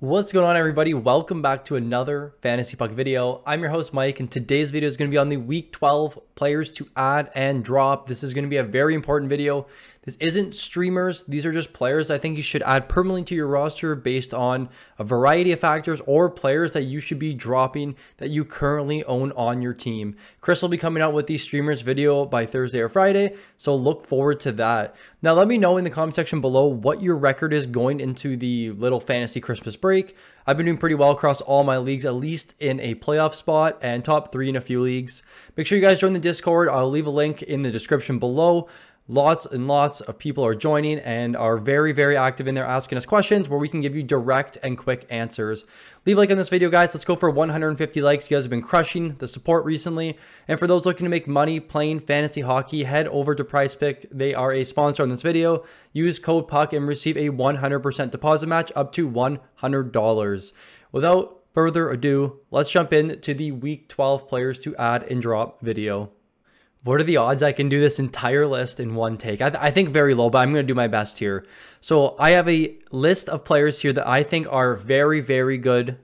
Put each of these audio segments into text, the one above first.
What's going on, everybody? Welcome back to another Fantasy Puck video. I'm your host, Mike, and today's video is going to be on the Week 12 players to add and drop. This is going to be a very important video. This isn't streamers. These are just players I think you should add permanently to your roster based on a variety of factors, or players that you should be dropping that you currently own on your team. Chris will be coming out with these streamers video by Thursday or Friday, so look forward to that. Now, let me know in the comment section below what your record is going into the little fantasy Christmas break. I've been doing pretty well across all my leagues, at least in a playoff spot and top 3 in a few leagues. Make sure you guys join the Discord. I'll leave a link in the description below. Lots and lots of people are joining and are very, very active in there asking us questions where we can give you direct and quick answers. Leave a like on this video, guys. Let's go for 150 likes. You guys have been crushing the support recently. And for those looking to make money playing fantasy hockey, head over to PrizePick. They are a sponsor on this video. Use code PUCK and receive a 100% deposit match up to $100. Without further ado, let's jump into the Week 12 players to add and drop video. What are the odds I can do this entire list in one take? I think very low, but I'm going to do my best here. So I have a list of players here that I think are very, very good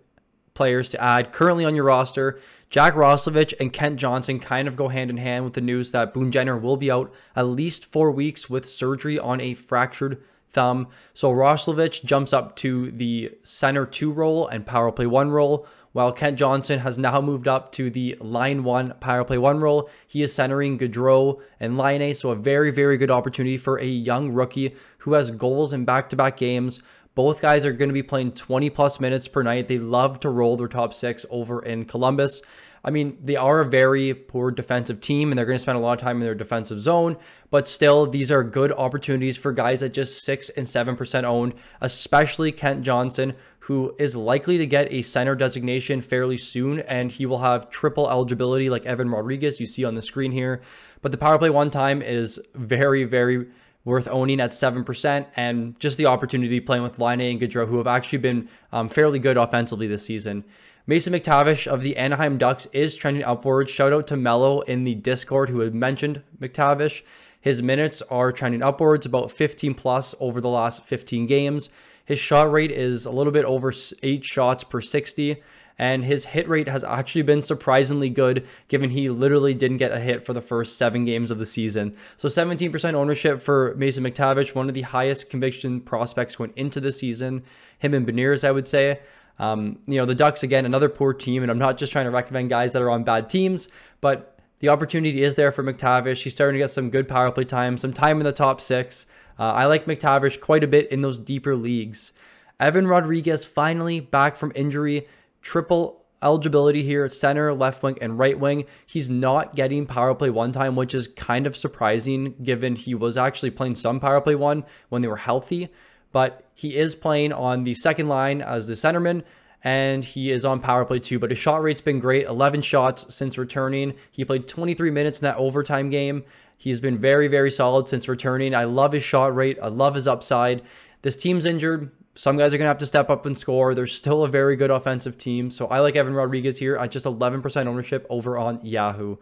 players to add currently on your roster. Jack Roslovic and Kent Johnson kind of go hand in hand with the news that Boone Jenner will be out at least 4 weeks with surgery on a fractured thumb. So Roslovic jumps up to the center 2 role and power play 1 role, while Kent Johnson has now moved up to the line 1 power play 1 role. He is centering Gaudreau and Laine, so a very, very good opportunity for a young rookie who has goals in back-to-back games. Both guys are going to be playing 20 plus minutes per night. They love to roll their top 6 over in Columbus. I mean, they are a very poor defensive team and they're going to spend a lot of time in their defensive zone, but still, these are good opportunities for guys at just 6 and 7% owned, especially Kent Johnson, who is likely to get a center designation fairly soon, and he will have triple eligibility like Evan Rodriguez you see on the screen here. But the power play 1 time is very, very worth owning at 7%, and just the opportunity playing with Laine and Gaudreau, who have actually been fairly good offensively this season. Mason McTavish of the Anaheim Ducks is trending upwards. Shout out to Mello in the Discord who had mentioned McTavish. His minutes are trending upwards, about 15 plus over the last 15 games. His shot rate is a little bit over 8 shots per 60. And his hit rate has actually been surprisingly good, given he literally didn't get a hit for the first 7 games of the season. So 17% ownership for Mason McTavish, one of the highest conviction prospects going into the season. Him and Beniers, I would say. You know, the Ducks, again, another poor team, and I'm not just trying to recommend guys that are on bad teams, but the opportunity is there for McTavish. He's starting to get some good power play time, some time in the top 6. I like McTavish quite a bit in those deeper leagues. Evan Rodriguez finally back from injury. Triple eligibility here, center, left wing, and right wing. He's not getting power play 1 time, which is kind of surprising given he was actually playing some power play 1 when they were healthy. But he is playing on the second line as the centerman, and he is on power play 2. But his shot rate's been great, 11 shots since returning. He played 23 minutes in that overtime game. He's been very, very solid since returning. I love his shot rate. I love his upside. This team's injured. Some guys are going to have to step up and score. They're still a very good offensive team. So I like Evan Rodriguez here at just 11% ownership over on Yahoo.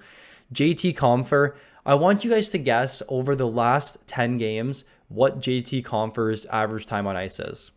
JT Compher. I want you guys to guess over the last 10 games what JT Compher's average time on ice is.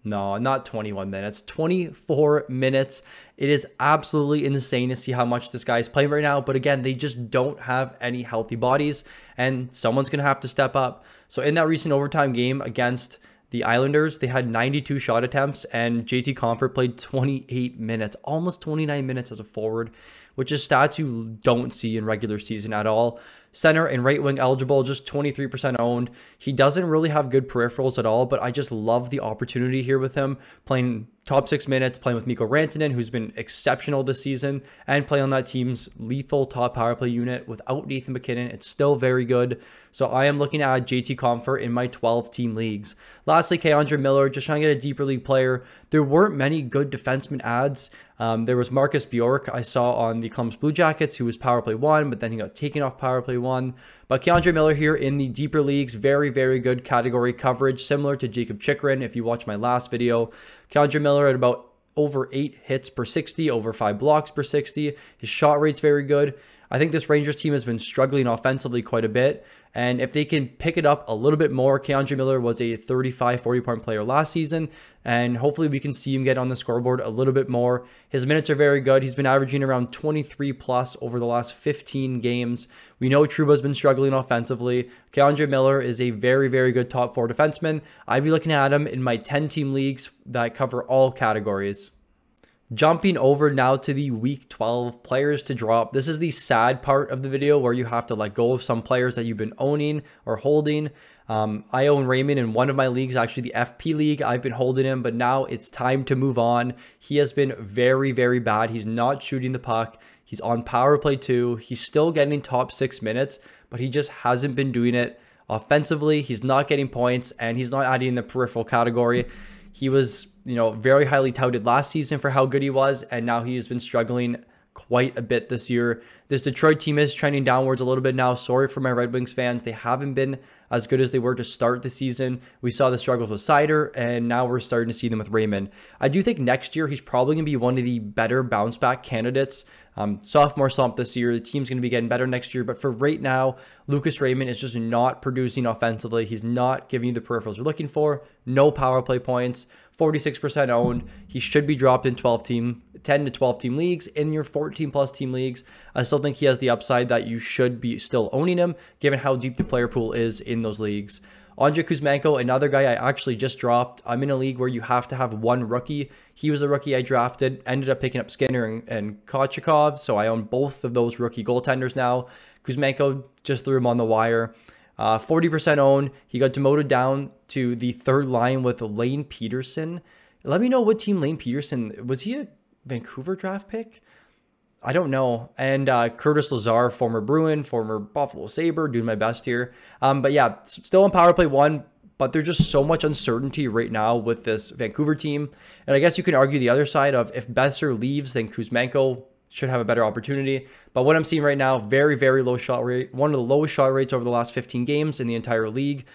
No, not 21 minutes, 24 minutes. It is absolutely insane to see how much this guy is playing right now. But again, they just don't have any healthy bodies, and someone's going to have to step up. So in that recent overtime game against the Islanders, they had 92 shot attempts, and JT Compher played 28 minutes, almost 29 minutes as a forward, which is stats you don't see in regular season at all. Center and right wing eligible, just 23% owned. He doesn't really have good peripherals at all, but I just love the opportunity here with him playing top 6 minutes, playing with Mikko Rantanen, who's been exceptional this season, and playing on that team's lethal top power play unit without Nathan MacKinnon. It's still very good. So I am looking at JT Compher in my 12-team leagues. Lastly, K'Andre Miller, just trying to get a deeper league player. There weren't many good defenseman ads. There was Marcus Bjork I saw on the Columbus Blue Jackets, who was power play 1, but then he got taken off power play 1. But K'Andre Miller here in the deeper leagues, very, very good category coverage, similar to Jacob Chychrun. If you watch my last video, K'Andre Miller at about over 8 hits per 60, over 5 blocks per 60. His shot rate's very good. I think this Rangers team has been struggling offensively quite a bit. And if they can pick it up a little bit more, K'Andre Miller was a 35, 40-point player last season. And hopefully we can see him get on the scoreboard a little bit more. His minutes are very good. He's been averaging around 23 plus over the last 15 games. We know Trouba's been struggling offensively. K'Andre Miller is a very, very good top 4 defenseman. I'd be looking at him in my 10-team leagues that cover all categories. Jumping over now to the week 12 players to drop. This is the sad part of the video where you have to let go of some players that you've been owning or holding. I own Raymond in one of my leagues, actually the FP league. I've been holding him, but now it's time to move on. He has been very, very bad. He's not shooting the puck. He's on power play too. He's still getting top 6 minutes, but he just hasn't been doing it offensively. He's not getting points, and he's not adding in the peripheral category. He was, very highly touted last season for how good he was, and now he's been struggling quite a bit this year. This Detroit team is trending downwards a little bit now. Sorry for my Red Wings fans. They haven't been as good as they were to start the season. We saw the struggles with Seider, and now we're starting to see them with Raymond. I do think next year he's probably going to be one of the better bounce back candidates. Sophomore slump this year. The team's going to be getting better next year. But for right now, Lucas Raymond is just not producing offensively. He's not giving you the peripherals you're looking for. No power play points. 46% owned. He should be dropped in 10 to 12 team leagues. In your 14 plus team leagues, I still think he has the upside that you should be still owning him, given how deep the player pool is in those leagues. Andrei Kuzmenko, another guy I actually just dropped. I'm in a league where you have to have one rookie. He was a rookie I drafted, ended up picking up Skinner and Kochetkov, so I own both of those rookie goaltenders now. Kuzmenko, just threw him on the wire. 40% owned. He got demoted down to the third line with Lane Peterson. Let me know what team Lane Peterson, was he a Vancouver draft pick? I don't know. And Curtis Lazar, former Bruin, former Buffalo Sabre, doing my best here. But yeah, still on power play 1, but there's just so much uncertainty right now with this Vancouver team. And I guess you can argue the other side of if Besser leaves, then Kuzmenko should have a better opportunity. But what I'm seeing right now, very, very low shot rate. One of the lowest shot rates over the last 15 games in the entire league.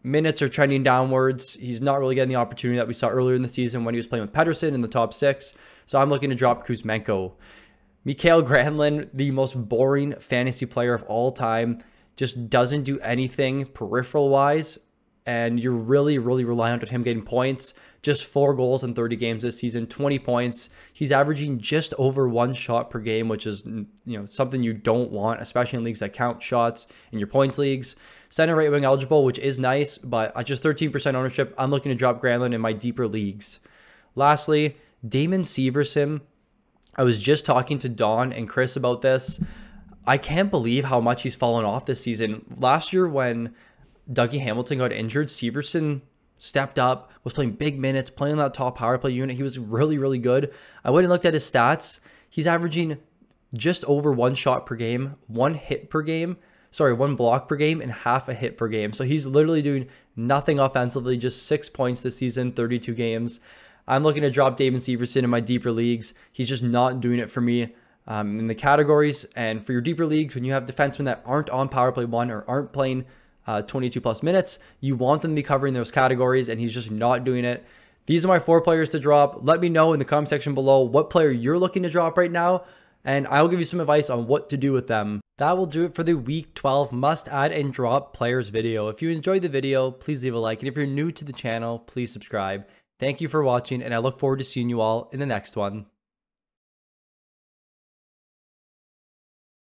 Minutes are trending downwards. He's not really getting the opportunity that we saw earlier in the season when he was playing with Pettersson in the top 6. So I'm looking to drop Kuzmenko. Mikael Granlund, the most boring fantasy player of all time, just doesn't do anything peripheral-wise, and you're really, really reliant on him getting points. Just 4 goals in 30 games this season, 20 points. He's averaging just over 1 shot per game, which is something you don't want, especially in leagues that count shots in your points leagues. Center right wing eligible, which is nice, but at just 13% ownership, I'm looking to drop Granlund in my deeper leagues. Lastly, Damon Severson. I was just talking to Don and Chris about this. I can't believe how much he's fallen off this season. Last year when Dougie Hamilton got injured, Severson stepped up, was playing big minutes, playing that top power play unit. He was really, really good. I went and looked at his stats. He's averaging just over 1 shot per game, 1 hit per game, 1 block per game, and half a hit per game. So he's literally doing nothing offensively, just 6 points this season, 32 games. I'm looking to drop Damon Severson in my deeper leagues. He's just not doing it for me in the categories. And for your deeper leagues, when you have defensemen that aren't on power play 1 or aren't playing 22 plus minutes, you want them to be covering those categories, and he's just not doing it. These are my 4 players to drop. Let me know in the comment section below what player you're looking to drop right now, and I'll give you some advice on what to do with them. That will do it for the week 12 must add and drop players video. If you enjoyed the video, please leave a like, and if you're new to the channel, please subscribe. Thank you for watching, and I look forward to seeing you all in the next one.